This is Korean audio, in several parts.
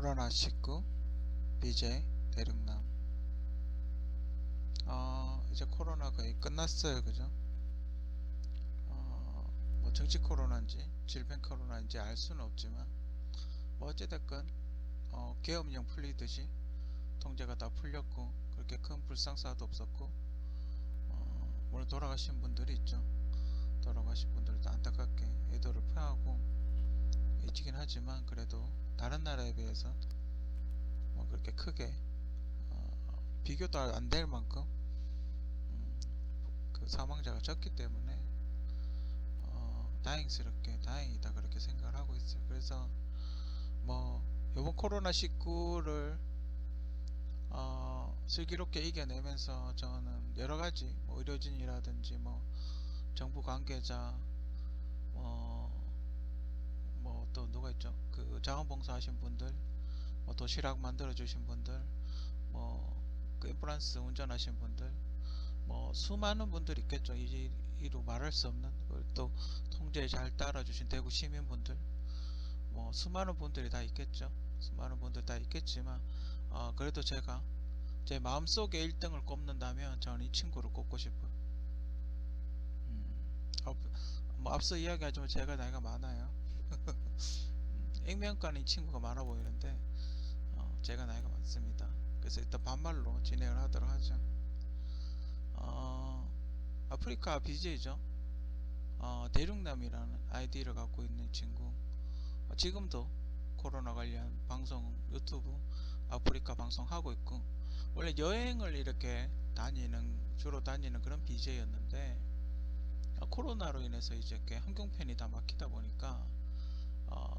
코로나19 BJ 대륙남. 이제 코로나 거의 끝났어요. 그죠? 뭐 정치 코로나인지 질병 코로나인지 알 수는 없지만 뭐 어찌됐건 계엄령 풀리듯이 통제가 다 풀렸고 그렇게 큰 불상사도 없었고, 물론 돌아가신 분들이 있죠. 돌아가신 분들도 안타깝게 애도를 표하고 있긴 하지만 그래도 다른 나라에 비해서 뭐 그렇게 크게 비교도 안 될 만큼 그 사망자가 적기 때문에 다행이다 그렇게 생각을 하고 있어요. 그래서 뭐 이번 코로나19를 슬기롭게 이겨내면서 저는 여러가지 뭐 의료진이라든지 뭐 정부 관계자 뭐 또 누가 있죠, 그 자원봉사 하신 분들, 뭐 도시락 만들어 주신 분들, 뭐그 앰뷸런스 운전하신 분들, 뭐 수많은 분들이 있겠죠. 이루 말할 수 없는, 또 통제 잘 따라주신 대구 시민분들, 뭐 수많은 분들이 다 있겠죠. 수많은 분들 다 있겠지만 그래도 제가 제 마음속에 1등을 꼽는다면 저는 이 친구를 꼽고 싶어요. 뭐 앞서 이야기하지만 제가 나이가 많아요. 액면가는 이 친구가 많아 보이는데 제가 나이가 많습니다. 그래서 일단 반말로 진행을 하도록 하죠. 아프리카 BJ죠. 대륙남이라는 아이디를 갖고 있는 친구. 지금도 코로나 관련 방송, 유튜브 아프리카 방송 하고 있고, 원래 여행을 이렇게 주로 다니는 그런 BJ였는데 코로나로 인해서 이제 이렇게 항공편이 다 막히다 보니까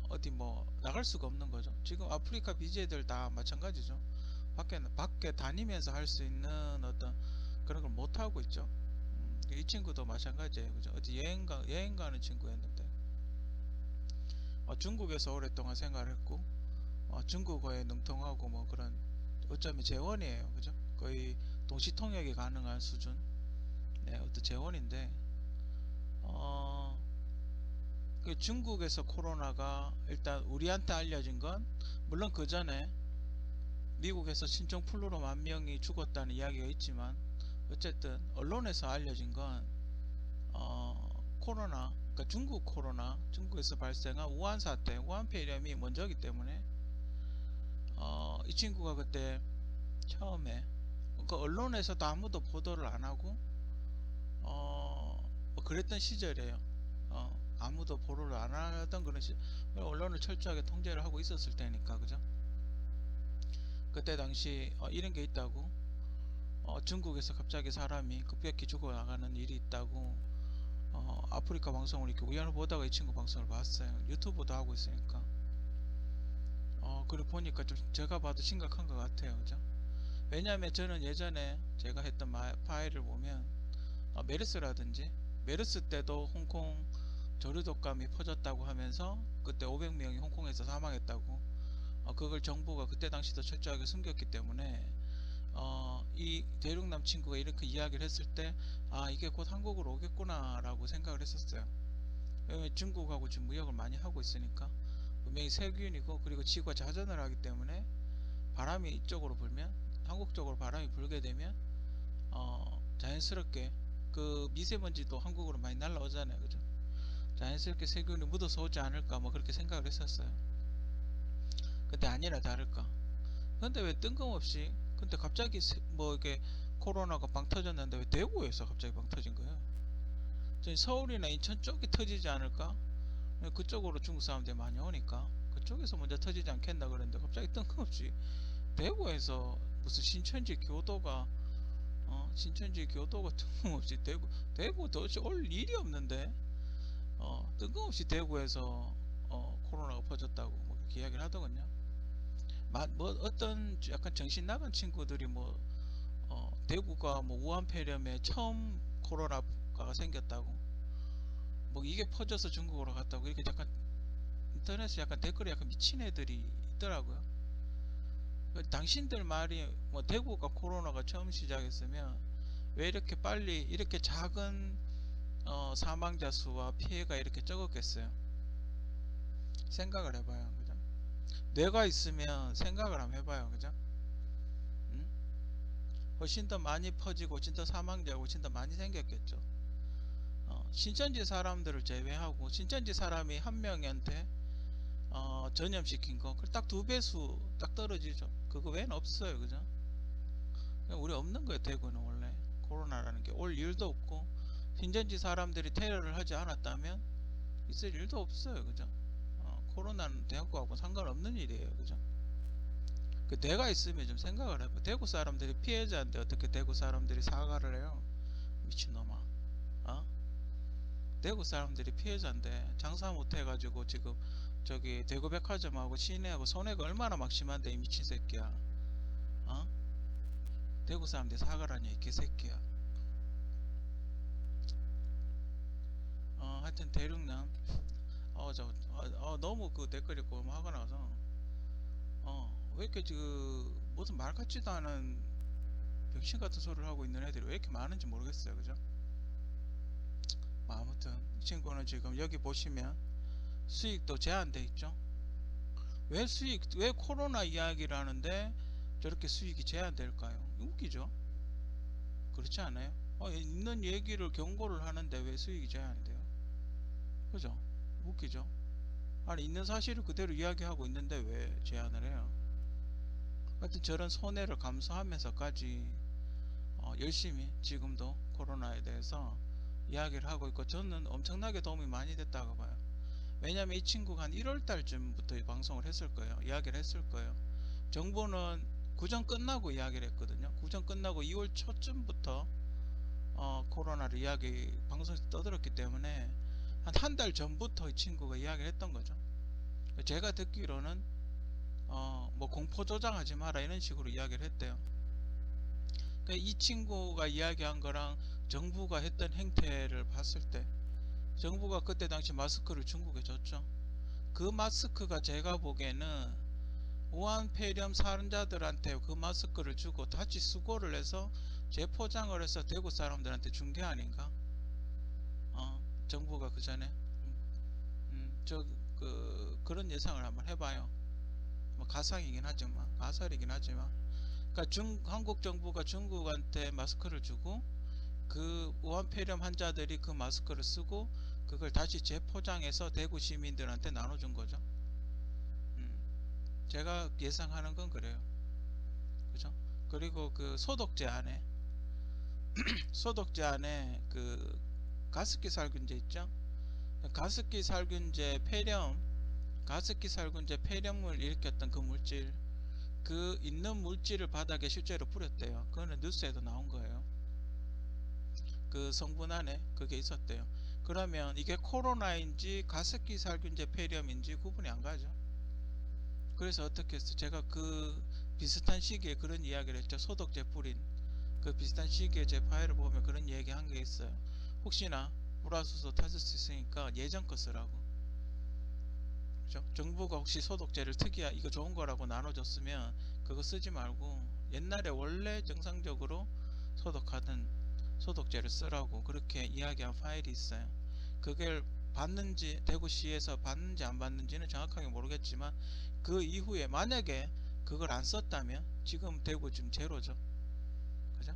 어디 뭐 나갈 수가 없는 거죠. 지금 아프리카 BJ들 다 마찬가지죠. 밖에 다니면서 할 수 있는 어떤 그런 걸 못 하고 있죠. 이 친구도 마찬가지예요. 그죠? 어디 여행 가는 친구였는데 중국에서 오랫동안 생활했고 중국어에 능통하고 뭐 그런, 어쩌면 재원이에요. 그죠? 거의 동시통역이 가능한 수준. 네, 어떤 재원인데 그 중국에서 코로나가 일단 우리한테 알려진 건, 물론 그 전에 미국에서 신종플루로 10,000명이 죽었다는 이야기가 있지만 어쨌든 언론에서 알려진 건 코로나, 그러니까 중국 코로나, 중국에서 발생한 우한 사태, 우한 폐렴이 먼저기 때문에 이 친구가 그때 처음에 그 언론에서도 아무도 보도를 안 하고 뭐 그랬던 시절이에요. 아무도 보도를 안 하던 그런 시절, 언론을 철저하게 통제를 하고 있었을 때니까. 그죠? 그때 당시 이런 게 있다고, 중국에서 갑자기 사람이 급격히 죽어나가는 일이 있다고 아프리카 방송을 이렇게 우연히 보다가 이 친구 방송을 봤어요. 유튜브도 하고 있으니까. 그리고 보니까 좀 제가 봐도 심각한 것 같아요. 그죠? 왜냐하면 저는 예전에 제가 했던 파일을 보면 메르스라든지, 메르스 때도 홍콩 저류독감이 퍼졌다고 하면서 그때 500명이 홍콩에서 사망했다고, 그걸 정부가 그때 당시도 철저하게 숨겼기 때문에 이 대륙남 친구가 이렇게 이야기를 했을 때 이게 곧 한국으로 오겠구나 라고 생각을 했었어요. 왜냐면 중국하고 지금 무역을 많이 하고 있으니까 분명히 세균이고, 그리고 지구가 자전을 하기 때문에 바람이 이쪽으로 불면, 한국 쪽으로 바람이 불게 되면 자연스럽게 그 미세먼지도 한국으로 많이 날라오잖아요. 그죠? 자연스럽게 세균이 묻어서 오지 않을까 뭐 그렇게 생각을 했었어요. 근데 아니나 다를까, 근데 왜 뜬금없이, 근데 갑자기 뭐 이렇게 코로나가 빵 터졌는데 왜 대구에서 갑자기 빵 터진 거예요? 서울이나 인천 쪽이 터지지 않을까? 그쪽으로 중국 사람들이 많이 오니까 그쪽에서 먼저 터지지 않겠나 그랬는데 갑자기 뜬금없이 대구에서 무슨 신천지 교도가 뜬금없이 대구 도대체 올 일이 없는데 뜬금없이 대구에서 코로나가 퍼졌다고 뭐 그렇게 이야기를 하더군요. 뭐 어떤 약간 정신 나간 친구들이 뭐 대구가 뭐 우한 폐렴에 처음 코로나가 생겼다고, 뭐 이게 퍼져서 중국으로 갔다고, 이렇게 약간 인터넷에 약간 댓글에 약간 미친 애들이 있더라고요. 당신들 말이 뭐 대구가 코로나가 처음 시작했으면 왜 이렇게 빨리 이렇게 작은 사망자 수와 피해가 이렇게 적었겠어요? 생각을 해봐요. 그죠? 뇌가 있으면 생각을 한번 해봐요. 그죠? 응? 훨씬 더 많이 퍼지고 훨씬 더 사망자가 훨씬 더 많이 생겼겠죠. 신천지 사람들을 제외하고 신천지 사람이 한 명한테 전염시킨 거, 딱 두 배수 딱 떨어지죠. 그거 외에는 없어요. 그죠? 우리 없는 거예요. 대구는 원래 코로나라는 게 올 일도 없고, 신천지 사람들이 테러를 하지 않았다면 있을 일도 없어요. 그죠? 코로나는 대구하고 상관없는 일이에요. 그죠? 그 내가 있으면 좀 생각을 해봐. 대구 사람들이 피해자인데 어떻게 대구 사람들이 사과를 해요? 미친놈아. 어? 대구 사람들이 피해자인데 장사 못 해가지고 지금 저기 대구백화점하고 시내하고 손해가 얼마나 막심한데 이 미친 새끼야. 어? 대구 사람들이 사과를 하냐 이 개새끼야. 하여튼 대륙남 너무 그 댓글이 고마 화가 나서 왜 이렇게 그 무슨 말 같지도 않은 병신 같은 소리를 하고 있는 애들이 왜 이렇게 많은지 모르겠어요. 그죠? 아무튼 이 친구는 지금 여기 보시면 수익도 제한돼 있죠. 왜 코로나 이야기를 하는데 저렇게 수익이 제한될까요? 웃기죠? 그렇지 않아요? 있는 얘기를 경고를 하는데 왜 수익이 제한돼요? 그죠? 웃기죠? 아니 있는 사실을 그대로 이야기하고 있는데 왜 제한을 해요? 하여튼 저런 손해를 감수하면서까지 열심히 지금도 코로나에 대해서 이야기를 하고 있고, 저는 엄청나게 도움이 많이 됐다고 봐요. 왜냐면 이 친구가 한 1월 달쯤부터 방송을 했을 거예요. 이야기를 했을 거예요. 정부는 구정 끝나고 이야기를 했거든요. 구정 끝나고 2월 초쯤부터 코로나를 방송에서 떠들었기 때문에 한 달 전부터 이 친구가 이야기를 했던 거죠. 제가 듣기로는 뭐 공포 조장하지 마라 이런 식으로 이야기를 했대요. 그러니까 이 친구가 이야기한 거랑 정부가 했던 행태를 봤을 때, 정부가 그때 당시 마스크를 중국에 줬죠. 그 마스크가 제가 보기에는 우한 폐렴 사람자들한테 그 마스크를 주고 다시 수거를 해서 재포장을 해서 대구 사람들한테 준 게 아닌가? 정부가 그 전에 그런 예상을 한번 해봐요. 뭐 가상이긴 하지만, 가설이긴 하지만, 그러니까 한국 정부가 중국한테 마스크를 주고 그 우한 폐렴 환자들이 그 마스크를 쓰고 그걸 다시 재포장해서 대구 시민들한테 나눠준 거죠. 제가 예상하는 건 그래요. 그죠? 그리고 그 소독제 안에 그 가습기 살균제 있죠? 가습기 살균제 폐렴을 일으켰던 그 물질, 그 있는 물질을 바닥에 실제로 뿌렸대요. 그거는 뉴스에도 나온 거예요. 그 성분 안에 그게 있었대요. 그러면 이게 코로나인지 가습기 살균제 폐렴인지 구분이 안 가죠. 그래서 어떻게 했어요? 제가 그 비슷한 시기에 그런 이야기를 했죠. 소독제 뿌린 그 비슷한 시기에 제 파일을 보면 그런 얘기 한 게 있어요. 혹시나 불화수소 타을 수 있으니까 예전 거 쓰라고. 그죠? 정부가 혹시 소독제를 특이한 이거 좋은 거라고 나눠줬으면 그거 쓰지 말고 옛날에 원래 정상적으로 소독하던 소독제를 쓰라고 그렇게 이야기한 파일이 있어요. 그걸 받는지, 대구시에서 받는지 안 받는지는 정확하게 모르겠지만 그 이후에 만약에 그걸 안 썼다면 지금 대구 지금 제로죠. 그죠?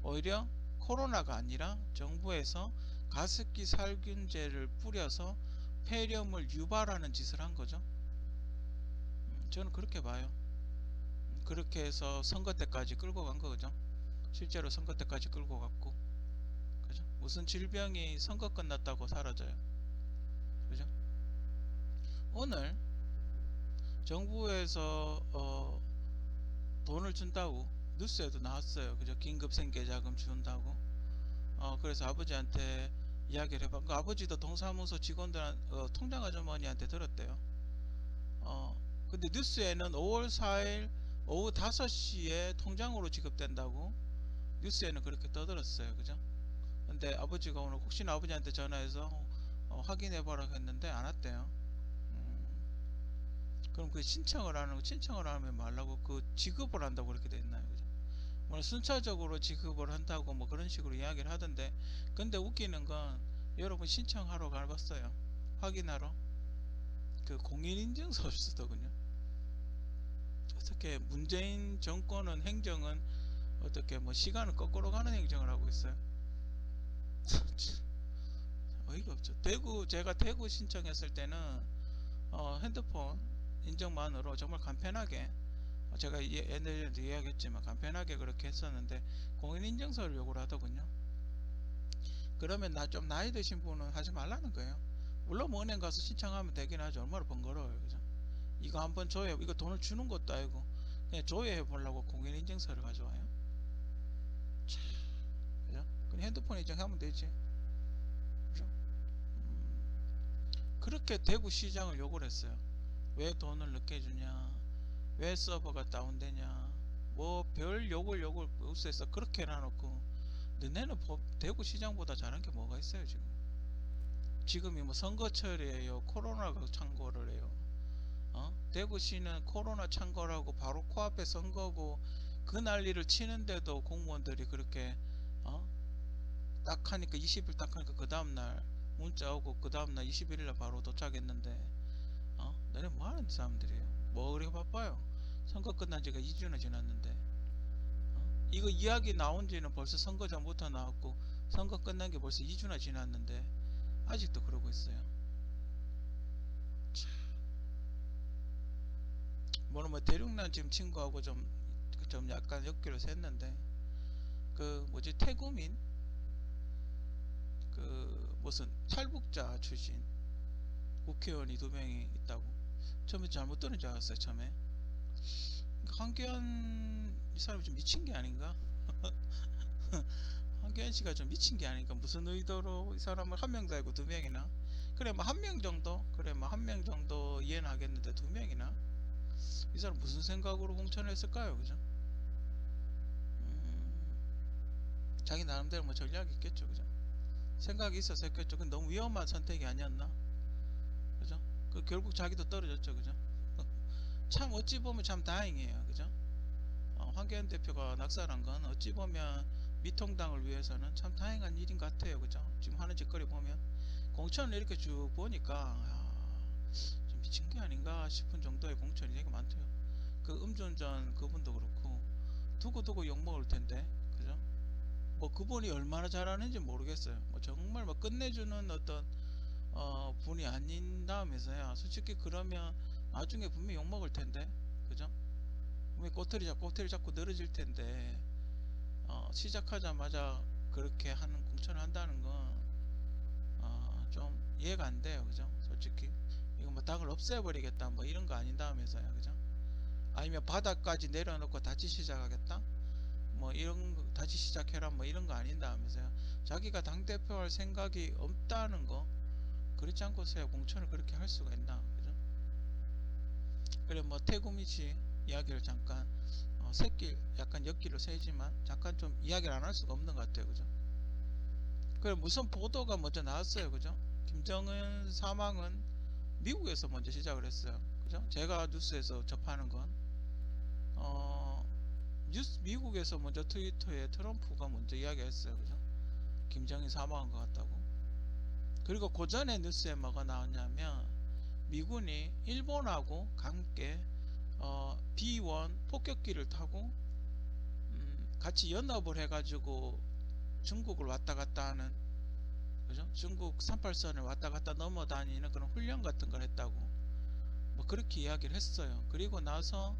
오히려 코로나가 아니라 정부에서 가습기 살균제를 뿌려서 폐렴을 유발하는 짓을 한 거죠. 저는 그렇게 봐요. 그렇게 해서 선거 때까지 끌고 간 거죠. 실제로 선거 때까지 끌고 갔고, 그죠? 무슨 질병이 선거 끝났다고 사라져요. 그죠? 오늘 정부에서 돈을 준다고 뉴스에도 나왔어요. 그죠? 긴급 생계자금 준다고. 그래서 아버지한테 이야기를 해봐. 그 아버지도 동사무소 직원들 통장 아주머니한테 들었대요. 근데 뉴스에는 5월 4일 오후 5시에 통장으로 지급된다고 뉴스에는 그렇게 떠들었어요. 그죠? 근데 아버지가 오늘 혹시나 아버지한테 전화해서 확인해보라고 했는데 안 왔대요. 그럼 그 신청을 하면 말라고 그 지급을 한다고 그렇게 돼 있나요? 그죠? 뭐 순차적으로 지급을 한다고 뭐 그런 식으로 이야기를 하던데, 근데 웃기는 건 여러분 신청하러 가봤어요. 확인하러. 그 공인인증서를 쓰더군요. 어떻게 문재인 정권은 행정은 어떻게 뭐 시간을 거꾸로 가는 행정을 하고 있어요. 어이가 없죠. 제가 대구 신청했을 때는 핸드폰 인증만으로 정말 간편하게, 제가 옛날에도 이야기했지만 간편하게 그렇게 했었는데 공인인증서를 요구를 하더군요. 그러면 좀 나이 드신 분은 하지 말라는 거예요. 물론 뭐 은행 가서 신청하면 되긴 하죠. 얼마나 번거로워요, 그죠? 이거 한번 조회, 이거 돈을 주는 것도 아니고 그냥 조회해 보려고 공인인증서를 가져와요. 참, 그죠? 그냥 핸드폰 인증하면 되지, 그죠? 그렇게 대구 시장을 욕을 했어요. 왜 돈을 늦게 주냐, 왜 서버가 다운되냐, 뭐 별 욕을 우스에서 그렇게 해놔놓고 너네는 대구 시장보다 잘한 게 뭐가 있어요 지금? 지금이 뭐 선거철이에요, 코로나가 창궐을 해요. 대구시는 코로나 창궐하고 바로 코앞에 선거고 그 난리를 치는데도 공무원들이 그렇게 어? 딱 하니까 20일 딱 하니까 그 다음날 문자 오고 그 다음날 21일날 바로 도착했는데, 너네 뭐 하는 사람들이에요? 뭐 그렇게 바빠요? 선거 끝난 지가 2주나 지났는데, 이거 이야기 나온 지는 벌써 선거 전부터 나왔고 선거 끝난 게 벌써 2주나 지났는데 아직도 그러고 있어요. 뭐는 뭐 대륙난 지금 친구하고 좀 약간 엮기로 샜는데, 그 뭐지, 태구민 그 무슨 탈북자 출신 국회의원이 2명이 있다고. 처음에 잘못 들은 줄 알았어요. 처음에 한기현 이 사람이 좀 미친 게 아닌가? 한기현 씨가 좀 미친 게 아닌가? 무슨 의도로 이 사람을 한 명 달고 2명이나? 그래 뭐 한 명 정도, 그래 뭐 한 명 정도 이해는 하겠는데 2명이나? 이 사람 무슨 생각으로 공천했을까요, 그죠? 자기 나름대로 뭐 전략이 있겠죠, 그죠? 생각이 있어서 했겠죠. 근데 너무 위험한 선택이 아니었나, 그죠? 그 결국 자기도 떨어졌죠, 그죠? 참 어찌 보면 참 다행이에요, 그죠? 황교안 대표가 낙선한 건 어찌 보면 미통당을 위해서는 참 다행한 일인 것 같아요, 그죠? 지금 하는 짓거리 보면 공천을 이렇게 쭉 보니까 좀 미친 게 아닌가 싶은 정도의 공천이 되게 많대요. 그 음주운전 그분도 그렇고 두고두고 욕먹을 텐데, 그죠? 뭐 그분이 얼마나 잘하는지 모르겠어요. 뭐 정말 뭐 끝내주는 어떤 분이 아닌 다음에서야 솔직히 그러면 나중에 분명히 욕먹을 텐데, 그죠? 분명히 꼬투리 잡고 늘어질 텐데, 시작하자마자 그렇게 하는 공천을 한다는 건 좀 이해가 안 돼요, 그죠? 솔직히 이거 뭐 당을 없애버리겠다 뭐 이런 거 아닌 다음에서야, 그죠? 아니면 바닥까지 내려놓고 다시 시작하겠다 뭐 이런 거, 다시 시작해라 뭐 이런 거 아닌 다음에서요. 자기가 당대표 할 생각이 없다는 거, 그렇지 않고서야 공천을 그렇게 할 수가 있나, 그죠? 그래 뭐 태구미씨 이야기를 잠깐 새길 약간 엮기로 세지만 잠깐 좀 이야기를 안 할 수가 없는 것 같아요, 그죠? 그래 무슨 보도가 먼저 나왔어요, 그죠? 김정은 사망은 미국에서 먼저 시작을 했어요, 그죠? 제가 뉴스에서 접하는 건 미국에서 먼저 트위터에 트럼프가 먼저 이야기했어요, 그죠? 김정일 사망한 것 같다고. 그리고 그 전에 뉴스에 뭐가 나왔냐면 미군이 일본하고 함께 B1 폭격기를 타고 같이 연합을 해가지고 중국을 왔다 갔다 하는, 그죠? 중국 38선을 왔다 갔다 넘어다니는 그런 훈련 같은 걸 했다고 뭐 그렇게 이야기를 했어요. 그리고 나서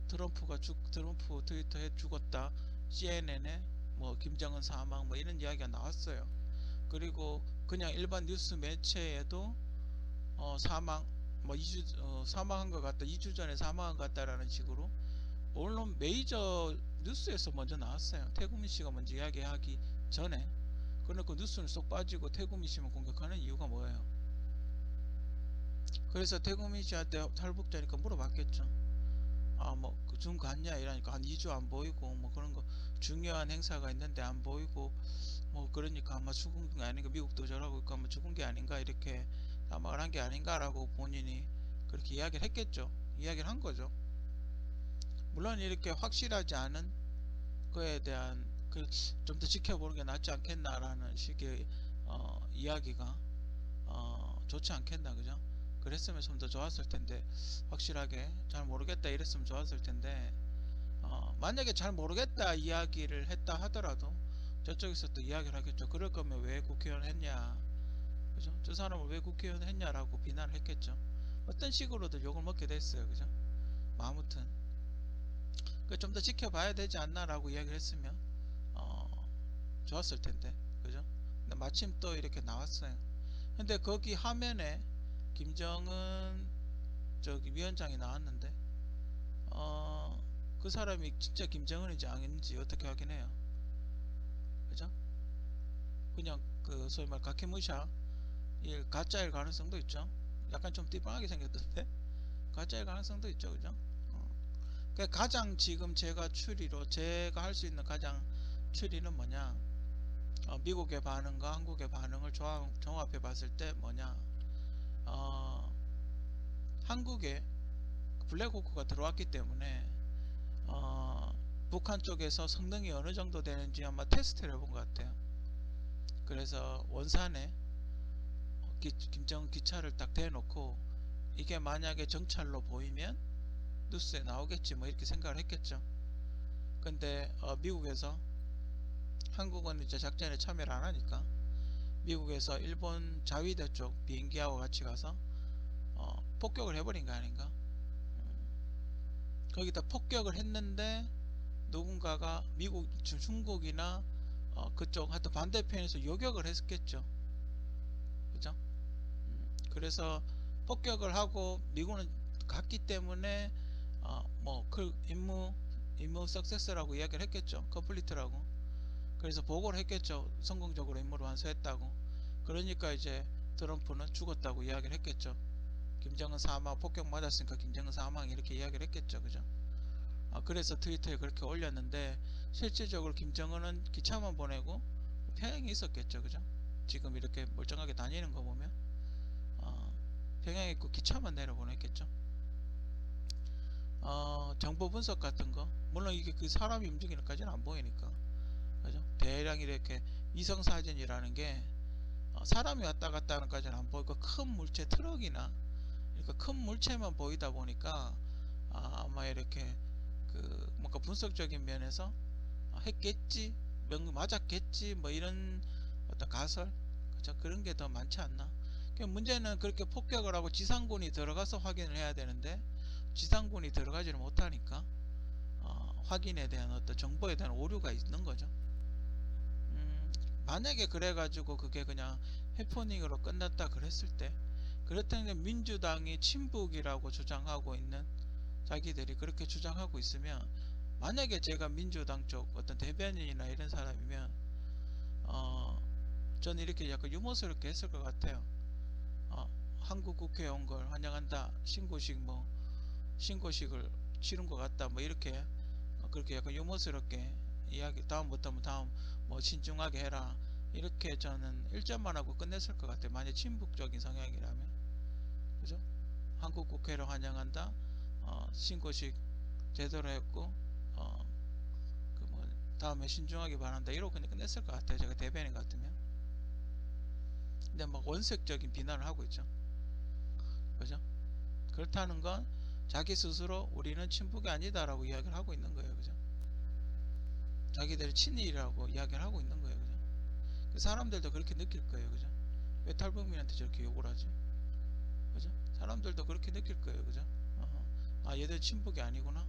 트럼프 트위터에 죽었다, CNN에 뭐 김정은 사망 뭐 이런 이야기가 나왔어요. 그리고 그냥 일반 뉴스 매체에도 사망 뭐 2주 사망한 것 같다, 2주 전에 사망한 것 같다라는 식으로 물론 메이저 뉴스에서 먼저 나왔어요. 태국민 씨가 먼저 이야기하기 전에. 그러니까 뉴스는 쏙 빠지고 태국민 씨만 공격하는 이유가 뭐예요? 그래서 태국민 씨한테 탈북자니까 물어봤겠죠. 뭐 중 갔냐 이러니까 한 2주 안 보이고 뭐 그런 거 중요한 행사가 있는데 안 보이고 뭐 그러니까 아마 죽은 게 아닌가, 미국도 저러고 있고 아마 죽은 게 아닌가, 이렇게 사망을 한 게 아닌가라고 본인이 그렇게 이야기를 했겠죠. 이야기를 한 거죠. 물론 이렇게 확실하지 않은 거에 대한 그 좀 더 지켜보는 게 낫지 않겠나라는 식의 이야기가 좋지 않겠나, 그죠? 그랬으면 좀 더 좋았을 텐데, 확실하게 잘 모르겠다 이랬으면 좋았을 텐데, 만약에 잘 모르겠다 이야기를 했다 하더라도 저쪽에서 또 이야기를 하겠죠. 그럴 거면 왜 국회의원 했냐, 그죠? 저 사람을 왜 국회의원 했냐라고 비난을 했겠죠. 어떤 식으로든 욕을 먹게 됐어요, 그죠? 뭐 아무튼 좀 더 지켜봐야 되지 않나라고 이야기를 했으면 좋았을 텐데, 그죠? 근데 마침 또 이렇게 나왔어요. 근데 거기 화면에 김정은 저기 위원장이 나왔는데, 그 사람이 진짜 김정은인지 아닌지 어떻게 확인해요, 그죠? 그냥 그 소위 말 가케무샤 일 가짜일 가능성도 있죠. 약간 좀 띠빵하게 생겼던데 가짜일 가능성도 있죠, 그죠? 가장 지금 제가 할 수 있는 가장 추리는 뭐냐, 미국의 반응과 한국의 반응을 종합해 봤을 때 뭐냐, 어, 한국에 블랙호크가 들어왔기 때문에 북한 쪽에서 성능이 어느 정도 되는지 아마 테스트를 해본 것 같아요. 그래서 원산에 김정은 기차를 딱 대놓고 이게 만약에 정찰로 보이면 뉴스에 나오겠지 뭐 이렇게 생각을 했겠죠. 근데 미국에서, 한국은 이제 작전에 참여를 안 하니까 미국에서 일본 자위대 쪽 비행기하고 같이 가서 폭격을 해버린 거 아닌가. 거기다 폭격을 했는데 누군가가 미국 중국이나 그쪽 하여튼 반대편에서 요격을 했겠죠, 그죠? 그래서 폭격을 하고 미국은 갔기 때문에 그 임무 석세스라고 이야기를 했겠죠. 컴플리트라고. 그래서 보고를 했겠죠. 성공적으로 임무를 완수했다고. 그러니까 이제 트럼프는 죽었다고 이야기를 했겠죠. 김정은 사망, 폭격 맞았으니까 김정은 사망 이렇게 이야기를 했겠죠, 그죠? 그래서 트위터에 그렇게 올렸는데 실질적으로 김정은은 기차만 보내고 평양에 있었겠죠, 그죠? 지금 이렇게 멀쩡하게 다니는 거 보면 평양에 있고 기차만 내려보냈겠죠. 정보 분석 같은 거, 물론 이게 그 사람이 움직이는 까지는 안 보이니까, 그죠? 대량 이렇게 위성 사진이라는 게 사람이 왔다 갔다 하는 까지는 안 보이고 큰 물체, 트럭이나 그러니까 큰 물체만 보이다 보니까 아마 이렇게 그 뭔가 분석적인 면에서 했겠지, 맞았겠지, 뭐 이런 어떤 가설, 그죠? 그런 게 더 많지 않나. 문제는 그렇게 폭격을 하고 지상군이 들어가서 확인을 해야 되는데 지상군이 들어가지를 못하니까 확인에 대한 어떤 정보에 대한 오류가 있는 거죠. 만약에 그래가지고 그게 그냥 해프닝으로 끝났다 그랬을 때, 그렇다면 민주당이 친북이라고 주장하고 있는, 자기들이 그렇게 주장하고 있으면, 만약에 제가 민주당 쪽 어떤 대변인이나 이런 사람이면 저는 이렇게 약간 유머스럽게 했을 것 같아요. 한국 국회에 온 걸 환영한다, 신고식을 치른 것 같다, 뭐 이렇게 그렇게 약간 유머스럽게 이야기, 다음부터는 다음 뭐 신중하게 해라 이렇게 저는 1점만 하고 끝냈을 것 같아요. 만약 친북적인 성향이라면, 그죠? 한국 국회를 환영한다, 신고식 제대로 했고 그 뭐 다음에 신중하게 바란다 이러고 그냥 끝냈을 것 같아요, 제가 대변인 같으면. 근데 막 원색적인 비난을 하고 있죠, 그죠? 그렇다는 건 자기 스스로 우리는 친북이 아니다라고 이야기를 하고 있는 거예요, 그죠? 자기들이 친일이라고 이야기를 하고 있는 거예요, 그죠? 그 사람들도 그렇게 느낄 거예요, 그죠? 왜 탈북민한테 저렇게 욕을 하지, 그죠? 사람들도 그렇게 느낄 거예요, 그죠? 얘들 친북이 아니구나,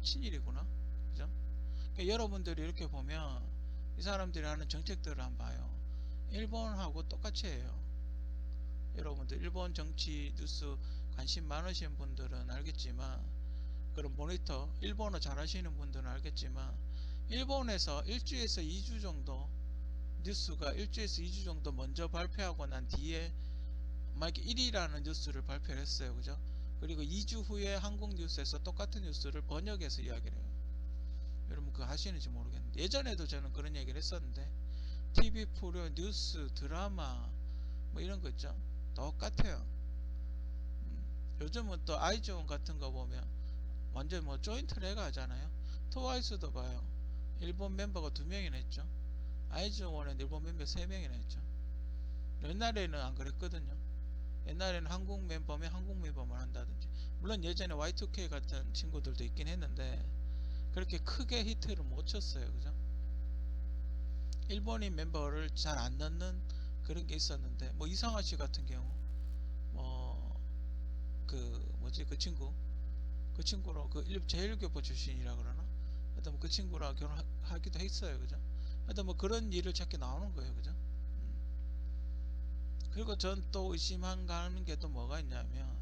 친일이구나, 그죠? 그러니까 여러분들이 이렇게 보면 이 사람들이 하는 정책들을 한번 봐요. 일본하고 똑같이 해요. 여러분들 일본 정치 뉴스 관심 많으신 분들은 알겠지만, 그런 모니터 일본어 잘하시는 분들은 알겠지만, 일본에서 일주에서 2주 정도 뉴스가 일주에서 2주 정도 먼저 발표하고 난 뒤에 만약에 1위라는 뉴스를 발표를 했어요, 그죠? 그리고 2주 후에 한국 뉴스에서 똑같은 뉴스를 번역해서 이야기를 해요. 여러분 그거 아시는지 모르겠는데, 예전에도 저는 그런 얘기를 했었는데, TV 프로, 뉴스, 드라마 뭐 이런 거 있죠, 똑같아요. 요즘은 또 아이즈원 같은 거 보면 완전 뭐 조인트를 해가 하잖아요. 트와이스도 봐요, 일본 멤버가 2명이나 있죠. 아이즈원에 일본 멤버 3명이나 있죠. 옛날에는 안 그랬거든요. 옛날에는 한국 멤버면 한국 멤버만 한다든지, 물론 예전에 Y2K 같은 친구들도 있긴 했는데 그렇게 크게 히트를 못 쳤어요. 그죠? 일본인 멤버를 잘 안 넣는 그런 게 있었는데, 뭐 이상화 씨 같은 경우, 뭐 그 뭐지 그 친구, 그 친구로 그 제1교포 출신이라 그러나, 하여튼 뭐그 친구랑 결혼하기도 했어요. 그죠? 하여튼 뭐 그런 일을 찾게 나오는 거예요. 그죠? 그리고 전 또 의심한 가는 게 또 뭐가 있냐면,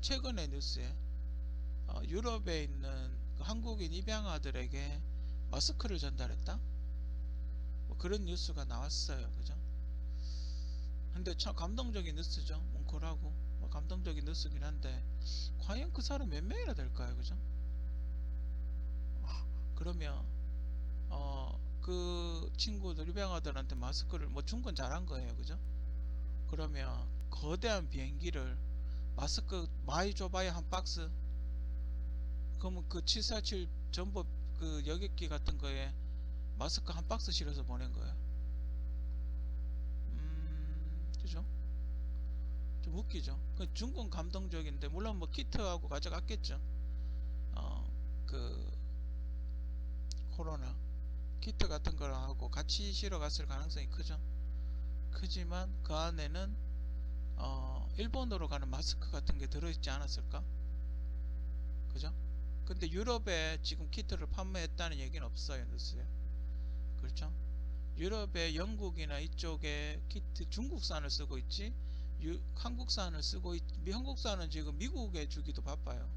최근에 뉴스에 유럽에 있는 그 한국인 입양아들에게 마스크를 전달했다? 뭐 그런 뉴스가 나왔어요. 그죠? 근데 참 감동적인 뉴스죠. 뭉클하고 뭐 감동적인 뉴스긴 한데, 과연 그 사람 몇 명이나 될까요? 그죠? 그러면 그 친구들 입양아들한테 마스크를 뭐 준 건 잘한 거예요. 그죠? 그러면 거대한 비행기를 마스크 많이 줘봐야 한 박스, 그러면 그 747 전부 그 여객기 같은 거에 마스크 한 박스 실어서 보낸 거예요. 그죠? 좀 웃기죠. 그 중국 감동적인데, 물론 뭐 키트하고 가져갔겠죠. 그 코로나 키트 같은 거하고 같이 실어 갔을 가능성이 크죠. 크지만 그 안에는 일본으로 가는 마스크 같은 게 들어있지 않았을까? 그죠? 근데 유럽에 지금 키트를 판매했다는 얘기는 없어요, 뉴스에. 그렇죠? 유럽의 영국이나 이쪽에 키트 중국산을 쓰고 있지, 한국산을 쓰고 한국산은 지금 미국에 주기도 바빠요.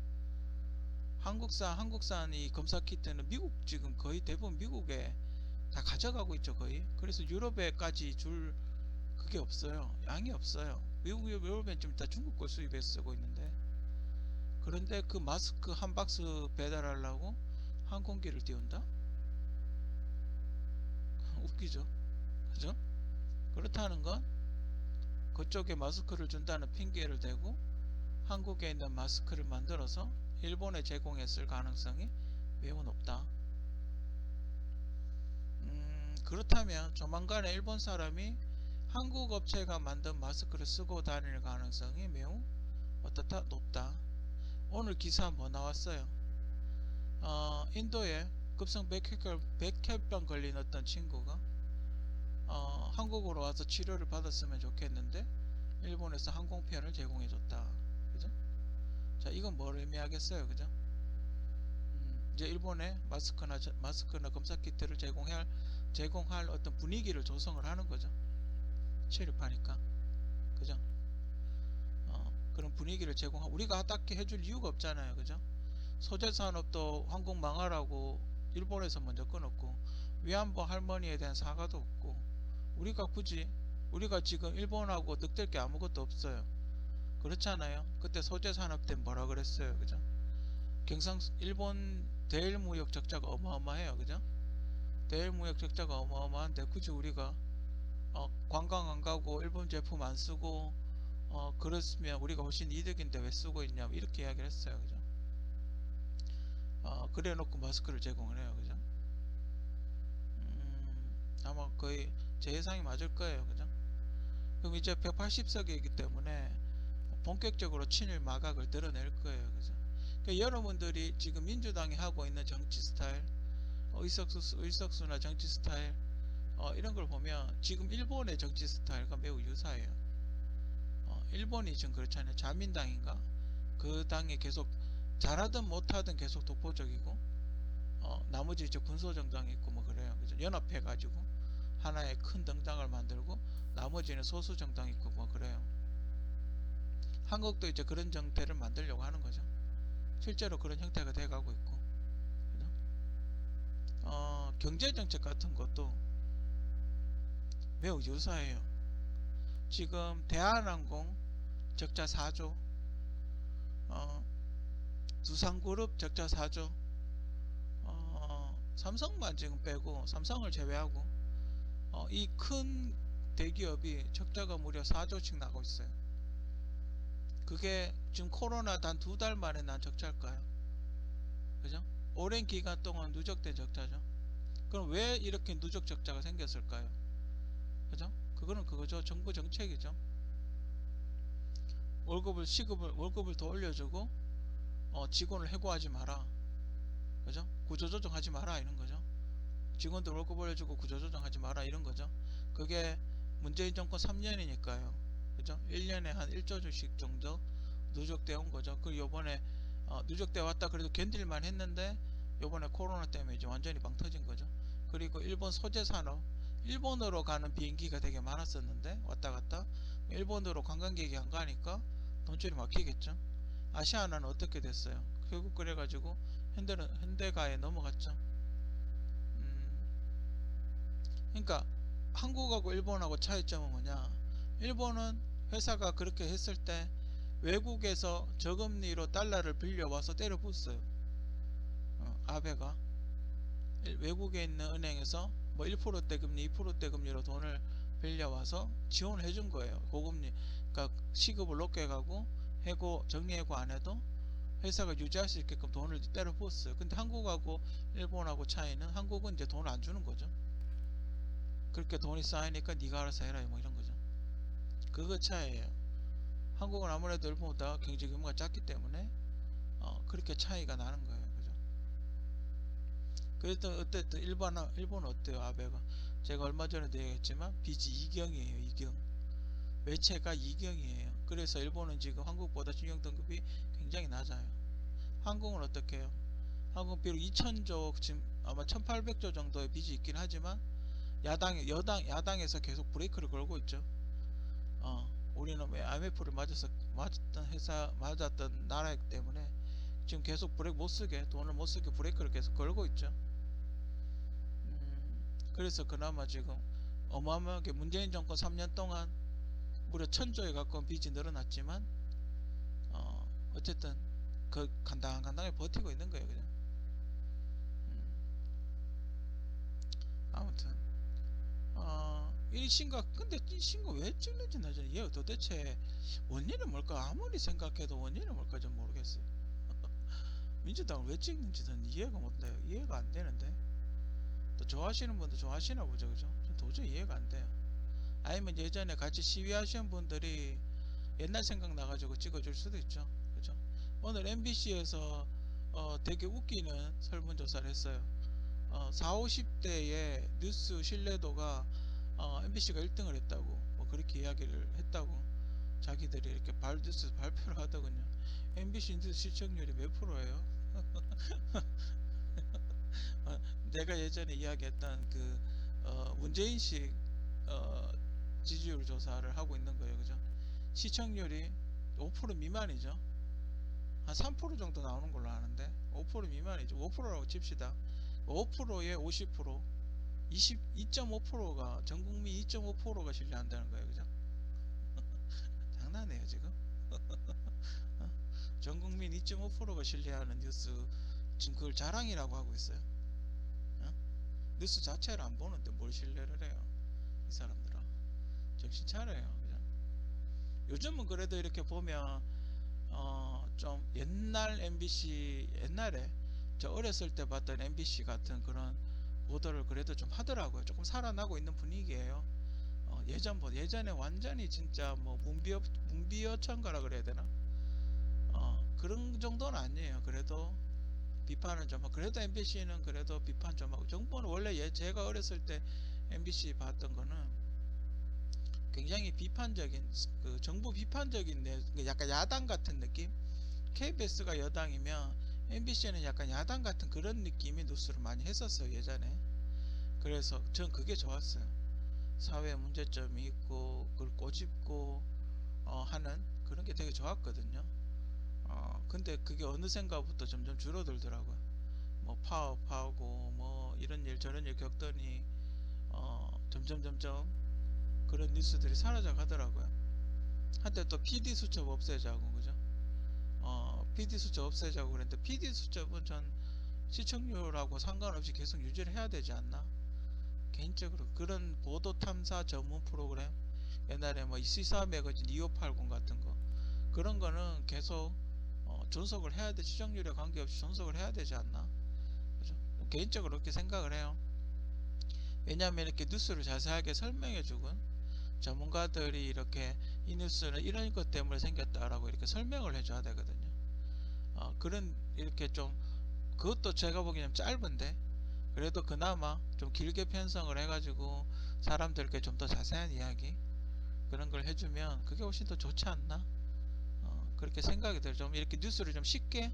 한국산 이 검사 키트는 미국 지금 거의 대부분 미국에 다 가져가고 있죠, 거의. 그래서 유럽에까지 줄 그게 없어요. 양이 없어요. 유럽엔 좀 다 중국 걸 수입해서 쓰고 있는데, 그런데 그 마스크 한 박스 배달하려고 항공기를 띄운다? 웃기죠. 그죠? 그렇다는 건 그쪽에 마스크를 준다는 핑계를 대고 한국에 있는 마스크를 만들어서 일본에 제공했을 가능성이 매우 높다. 그렇다면 조만간에 일본 사람이 한국 업체가 만든 마스크를 쓰고 다닐 가능성이 매우 어떻다? 높다. 오늘 기사 뭐 나왔어요? 인도에 급성 백혈병 걸린 어떤 친구가 한국으로 와서 치료를 받았으면 좋겠는데 일본에서 항공편을 제공해줬다. 그죠? 자, 이건 뭘 의미하겠어요? 그죠? 이제 일본에 마스크나 검사 키트를 제공할 어떤 분위기를 조성을 하는 거죠. 체류하니까. 그죠? 그런 분위기를 우리가 딱히 해줄 이유가 없잖아요. 그죠? 소재 산업도 항공 망하라고 일본에서 먼저 끊었고, 위안부 할머니에 대한 사과도 없고, 우리가 지금 일본하고 늑댈 게 아무것도 없어요. 그렇잖아요. 그때 소재 산업 때 뭐라 그랬어요. 그죠? 일본 대일 무역 적자가 어마어마해요. 그죠? 대일 무역 적자가 어마어마한데 굳이 우리가 관광 안 가고 일본 제품 안 쓰고 그랬으면 우리가 훨씬 이득인데 왜 쓰고 있냐, 이렇게 이야기를 했어요. 그죠? 그래 놓고 마스크를 제공을 해요. 그죠? 아마 거의 제 예상이 맞을 거예요. 그죠? 그럼 이제 180석이기 때문에 본격적으로 친일 마각을 드러낼 거예요. 그죠? 그러니까 여러분들이 지금 민주당이 하고 있는 정치 스타일, 의석수나 정치 스타일, 이런 걸 보면 지금 일본의 정치 스타일과 매우 유사해요. 일본이 지금 그렇잖아요. 자민당인가? 그 당이 계속 잘하든 못하든 계속 독보적이고, 나머지 이제 군소정당이 있고 뭐 그래요. 그죠? 연합해가지고 하나의 큰 정당을 만들고 나머지는 소수 정당이 있고 뭐 그래요. 한국도 이제 그런 정태를 만들려고 하는 거죠. 실제로 그런 형태가 돼가고 있고. 그죠? 경제정책 같은 것도 매우 유사해요. 지금 대한항공 적자 4조, 두산그룹 적자 4조, 삼성만 지금 빼고, 삼성을 제외하고 이 큰 대기업이 적자가 무려 4조씩 나고 있어요. 그게 지금 코로나 단 2달 만에 난 적자일까요? 그죠? 오랜 기간 동안 누적된 적자죠. 그럼 왜 이렇게 누적 적자가 생겼을까요? 그죠? 그거는 그거죠. 정부 정책이죠. 월급을 더 올려주고 직원을 해고하지 마라, 그죠? 구조조정하지 마라 이런 거죠. 직원들 월급 올려주고 구조조정하지 마라 이런 거죠. 그게 문재인 정권 3년이니까요. 그죠? 1년에 한 1조 주씩 정도 누적되어 온 거죠. 그 요번에 누적되어 왔다 그래도 견딜만 했는데 요번에 코로나 때문에 이제 완전히 빵 터진 거죠. 그리고 일본 소재 산업, 일본으로 가는 비행기가 되게 많았었는데 왔다 갔다 일본으로 관광객이 안 가니까 돈줄이 막히겠죠. 아시아나는 어떻게 됐어요? 결국 그래가지고 현대가에 넘어갔죠. 그러니까 한국하고 일본하고 차이점은 뭐냐? 일본은 회사가 그렇게 했을 때 외국에서 저금리로 달러를 빌려와서 때려 붓어요. 아베가 외국에 있는 은행에서 뭐 1%대 금리, 2%대 금리로 돈을 빌려와서 지원을 해준 거예요. 고금리, 그러니까 시급을 높게 가고 해고 정리해고 안 해도 회사가 유지할 수 있게끔 돈을 때려 부었어요. 근데 한국하고 일본하고 차이는 한국은 이제 돈을 안 주는 거죠. 그렇게 돈이 쌓이니까 네가 알아서 해라 뭐 이런 거죠. 그거 차이예요. 한국은 아무래도 일본보다 경제 규모가 작기 때문에 그렇게 차이가 나는 거예요. 그죠? 그래도 어쨌든 일본은 어때요? 아베가 제가 얼마 전에도 얘기했지만 빚이 이경이에요. 이경. 외채가 이경이에요. 그래서 일본은 지금 한국보다 신용 등급이 굉장히 낮아요. 한국은 어떻게 해요? 한국 비록 2000조 지금 아마 1800조 정도의 빚이 있긴 하지만 야당에서 계속 브레이크를 걸고 있죠. 우리는 왜 IMF를 맞았던 나라이기 때문에 지금 계속 브레이크 못 쓰게 돈을 못 쓰게 브레이크를 계속 걸고 있죠. 그래서 그나마 지금 어마어마하게 문재인 정권 3년 동안 무려 1000조에 가까운 빚이 늘어났지만 어쨌든 그 간당간당하게 버티고 있는 거예요. 그냥. 아무튼 이 신가 근데 이 신고 왜 찍는지 나 좀 이해가 도대체 원인은 뭘까? 아무리 생각해도 원인은 뭘까 좀 모르겠어요. 민주당을 왜 찍는지 는 이해가 못 돼요. 이해가 안 되는데 또 좋아하시는 분도 좋아하시나 보죠. 그죠? 전 도저히 이해가 안 돼요. 아니면 예전에 같이 시위하신 분들이 옛날 생각 나가지고 찍어줄 수도 있죠. 그죠? 오늘 MBC에서 되게 웃기는 설문조사를 했어요. 40, 50대의 뉴스 신뢰도가 MBC가 1등을 했다고 뭐 그렇게 이야기를 했다고 자기들이 이렇게 뉴스 발표를 하더군요. MBC 뉴스 시청률이 몇 프로예요? 내가 예전에 이야기했던 그 문재인식 지지율 조사를 하고 있는 거예요. 그죠? 시청률이 5% 미만이죠. 한 3% 정도 나오는 걸로 아는데 5% 미만이죠. 5%라고 칩시다. 5%에 50%, 2.5%가 전국민 2.5%가 신뢰한다는 거예요. 그죠? 장난해요 지금? 전국민 2.5%가 신뢰하는 뉴스 지금 그걸 자랑이라고 하고 있어요. 뉴스 자체를 안 보는데 뭘 신뢰를 해요? 이 사람들아 정신 차려요. 그죠? 요즘은 그래도 이렇게 보면 좀 옛날 MBC 옛날에 저 어렸을 때 봤던 MBC 같은 그런 보도를 그래도 좀 하더라고요. 조금 살아나고 있는 분위기예요. 예전에 완전히 진짜 뭐 문비어천가라 그래야 되나? 그런 정도는 아니에요. 그래도 비판은 좀 하고, 그래도 MBC는 그래도 비판 좀 하고, 정부는 원래 제가 어렸을 때 MBC 봤던 거는 굉장히 비판적인, 그 정부 비판적인 약간 야당 같은 느낌? KBS가 여당이면 MBC는 약간 야당 같은 그런 느낌의 뉴스를 많이 했었어요, 예전에. 그래서 전 그게 좋았어요. 사회 문제점이 있고 그걸 꼬집고 하는 그런 게 되게 좋았거든요. 근데 그게 어느샌가부터 점점 줄어들더라고요. 뭐 파업하고 뭐 이런 일 저런 일 겪더니 점점 그런 뉴스들이 사라져 가더라고요. 한때 또 PD 수첩 없애자고 그죠? PD 수첩 없애자고 그랬는데 PD 수첩은 전 시청률하고 상관없이 계속 유지를 해야 되지 않나? 개인적으로 그런 보도 탐사 전문 프로그램 옛날에 뭐 시사 매거진 2580 같은 거 그런 거는 계속 존속을 해야 돼. 시청률에 관계없이 존속을 해야 되지 않나? 그죠? 개인적으로 그렇게 생각을 해요. 왜냐하면 이렇게 뉴스를 자세하게 설명해 주고 전문가들이 이렇게 이 뉴스는 이런 것 때문에 생겼다라고 이렇게 설명을 해줘야 되거든요. 그런 이렇게 좀 그것도 제가 보기에는 짧은데 그래도 그나마 좀 길게 편성을 해가지고 사람들께 좀 더 자세한 이야기 그런 걸 해주면 그게 훨씬 더 좋지 않나? 그렇게 생각이 들어요. 좀 이렇게 뉴스를 좀 쉽게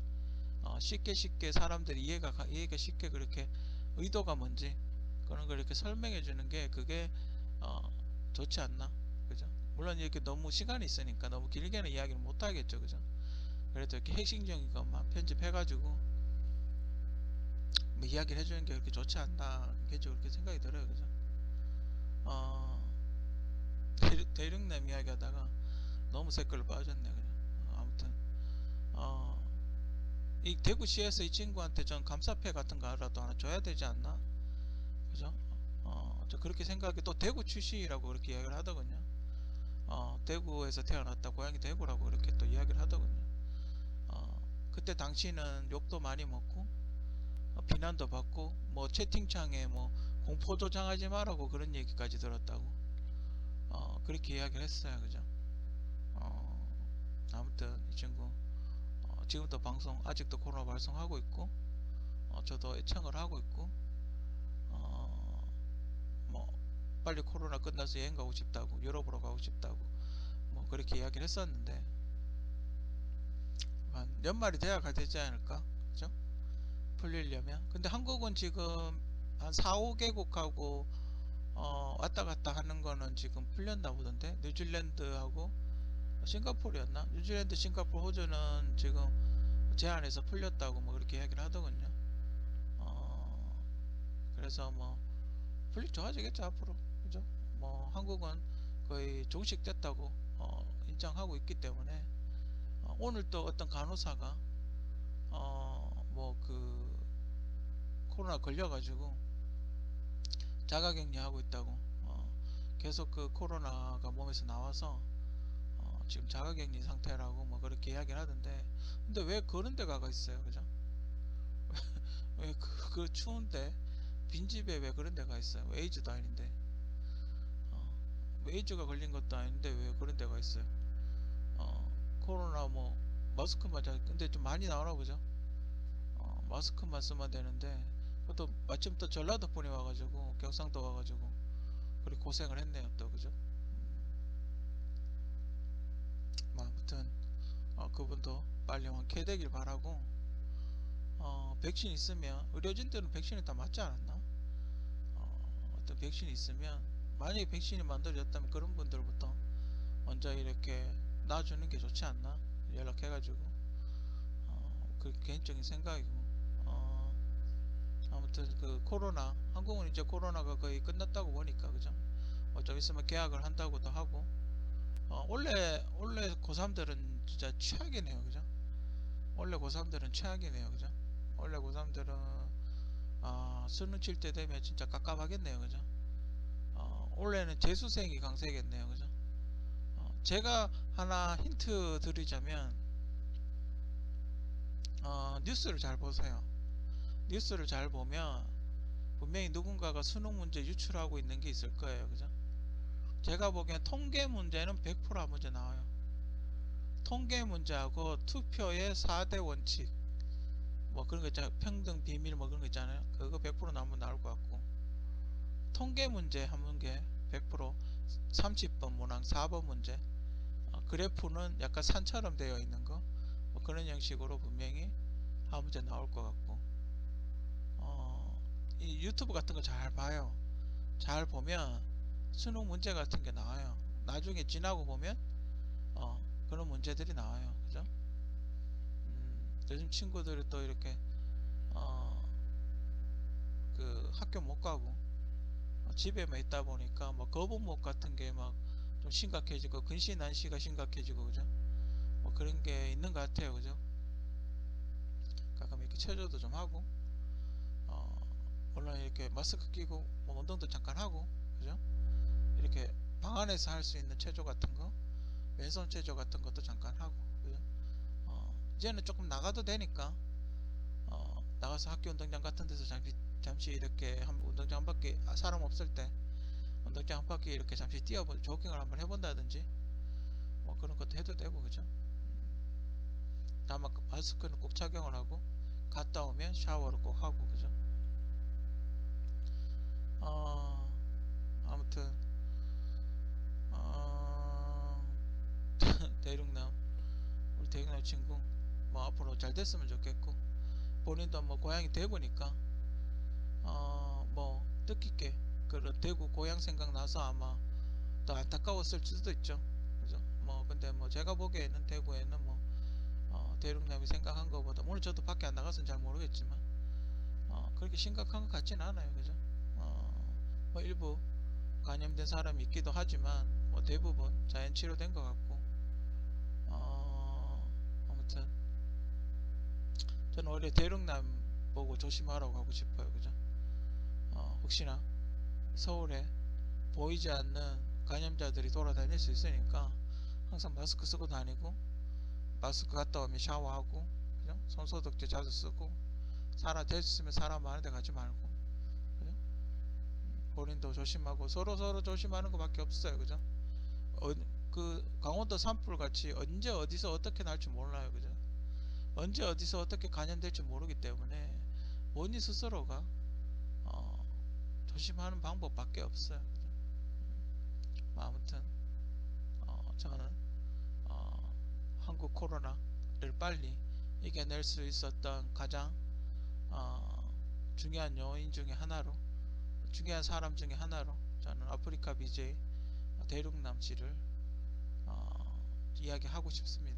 쉽게 사람들이 이해가 쉽게 그렇게 의도가 뭔지 그런 걸 이렇게 설명해 주는 게 그게 어, 좋지 않나? 그죠? 물론 이렇게 너무 시간이 있으니까 너무 길게는 이야기를 못 하겠죠. 그죠? 그래도 이렇게 핵심적인 것만 편집해 가지고 뭐 이야기를 해주는 게 그렇게 좋지 않나? 겠죠 그렇게 생각이 들어요. 그죠? 어, 대륙남 이야기 하다가 너무 색깔로 빠졌네. 그냥. 아무튼 어, 이 대구시에서 이 친구한테 전 감사패 같은 거라도 하나 줘야 되지 않나? 그죠? 저 그렇게 생각해. 또 대구 출신이라고 그렇게 이야기를 하더군요. 대구에서 태어났다 고향이 대구라고 이렇게 또 이야기를 하더군요. 그때 당시는 욕도 많이 먹고 비난도 받고 뭐 채팅창에 뭐 공포 조장하지 말라고 그런 얘기까지 들었다고 그렇게 이야기를 했어요. 그죠? 어, 아무튼 이 친구 지금도 방송 아직도 코로나 발송하고 있고 저도 애청을 하고 있고 뭐 빨리 코로나 끝나서 여행 가고 싶다고 유럽으로 가고 싶다고 뭐 그렇게 이야기를 했었는데 한 연말이 돼야 가 되지 않을까 그죠? 풀리려면 근데 한국은 지금 한 4, 5개국하고 왔다 갔다 하는 거는 지금 풀렸나 보던데 뉴질랜드하고 싱가포르였나? 뉴질랜드, 싱가포르, 호주는 지금 제한해서 풀렸다고 뭐 그렇게 이야기를 하더군요. 어, 그래서 뭐 분리 좋아지겠죠 앞으로 그죠? 뭐 한국은 거의 종식됐다고 인정하고 있기 때문에 오늘 또 어떤 간호사가 뭐 그 코로나 걸려가지고 자가격리하고 있다고 계속 그 코로나가 몸에서 나와서 지금 자가격리 상태라고 뭐 그렇게 이야기를 하던데 근데 왜 그런 데 가가 있어요 그죠? 왜 그 추운데 빈집에 왜 그런 데가 있어요? 에이즈도 아닌데 에이즈가 걸린 것도 아닌데 왜 그런 데가 있어요? 코로나 뭐 마스크 맞아 근데 좀 많이 나오나 보죠. 마스크만 쓰면 되는데 또 마침 또 전라도 분이 와가지고 경상도 와가지고 그렇게 고생을 했네요 또 그죠. 뭐 아무튼 그분도 빨리 완쾌되길 바라고 백신 있으면 의료진들은 백신을 다 맞지 않았나. 어떤 백신이 있으면 만약에 백신이 만들어졌다면 그런 분들부터 먼저 이렇게 놔주는 게 좋지 않나 연락해가지고 그 개인적인 생각이고 어, 아무튼 그 코로나 한국은 이제 코로나가 거의 끝났다고 보니까 그죠. 좀 있으면 계약을 한다고도 하고 원래 고3들은 진짜 최악이네요 그죠. 원래 고3들은 최악이네요 그죠. 원래 고3들은 수능 칠 때 되면 진짜 깝깝하겠네요 그죠. 원래는 재수생이 강세겠네요 그죠. 제가 하나 힌트 드리자면 뉴스를 잘 보세요. 뉴스를 잘 보면 분명히 누군가가 수능 문제 유출하고 있는 게 있을 거예요 그죠. 제가 보기엔 통계 문제는 100% 문제 나와요. 통계 문제하고 투표의 4대 원칙 뭐 그런 거 있잖아요. 평등 비밀 뭐 그런 거 있잖아요. 그거 100% 나오면 나올 것 같고 통계 문제 한 문제 100% 30번 문항 4번 문제 그래프는 약간 산처럼 되어 있는 거뭐 그런 형식으로 분명히 한 문제 나올 것 같고 이 유튜브 같은 거 잘 봐요. 잘 보면 수능 문제 같은 게 나와요. 나중에 지나고 보면 그런 문제들이 나와요. 그죠? 요즘 친구들이 또 이렇게 어, 그 학교 못 가고 집에만 있다 보니까 뭐 거북목 같은 게 막 좀 심각해지고 근시 난시가 심각해지고 그죠? 뭐 그런 게 있는 것 같아요. 그죠? 가끔 이렇게 체조도 좀 하고 물론 이렇게 마스크 끼고 뭐 운동도 잠깐 하고 그죠? 이렇게 방 안에서 할 수 있는 체조 같은 거 왼손 체조 같은 것도 잠깐 하고 그죠? 이제는 조금 나가도 되니까 나가서 학교 운동장 같은 데서 잠시 이렇게 한 운동장 한 바퀴 사람 없을 때 언덕지 한 바퀴 이렇게 잠시 뛰어보 조깅을 한번 해본다든지 뭐 그런 것도 해도 되고 그죠. 다만 마스크는 꼭 착용을 하고 갔다 오면 샤워를 꼭 하고 그죠. 어, 아무튼 어, 대륙남 우리 대륙남 친구 뭐 앞으로 잘 됐으면 좋겠고 본인도 뭐 고향이 대구니까 뭐 뜻깊게 그 대구 고향 생각나서 아마 더 안타까웠을 수도 있죠. 그죠? 뭐 근데 뭐 제가 보기에는 대구에는 뭐 대륙남이 생각한 것보다 오늘 저도 밖에 안 나가서는 잘 모르겠지만 그렇게 심각한 것 같지는 않아요. 그죠? 뭐 일부 감염된 사람이 있기도 하지만 뭐 대부분 자연 치료된 것 같고 아무튼 저는 원래 대륙남 보고 조심하라고 하고 싶어요. 그죠? 혹시나 서울에 보이지 않는 감염자들이 돌아다닐 수 있으니까 항상 마스크 쓰고 다니고 마스크 갔다 오면 샤워하고 그죠? 손소독제 자주 쓰고 사람 됐으면 사람 많은 데 가지 말고 그죠? 본인도 조심하고 서로 조심하는 것밖에 없어요. 그죠? 그 강원도 산불 같이 언제 어디서 어떻게 날지 몰라요. 그죠? 언제 어디서 어떻게 감염될지 모르기 때문에 본인 스스로가 어, 조심하는 방법밖에 없어요. 그죠? 아무튼 저는 어, 한국 코로나를 빨리 이겨낼 수 있었던 가장 중요한 요인 중에 하나로 중요한 사람 중에 하나로 저는 아프리카 BJ 대륙남 씨를 이야기하고 싶습니다.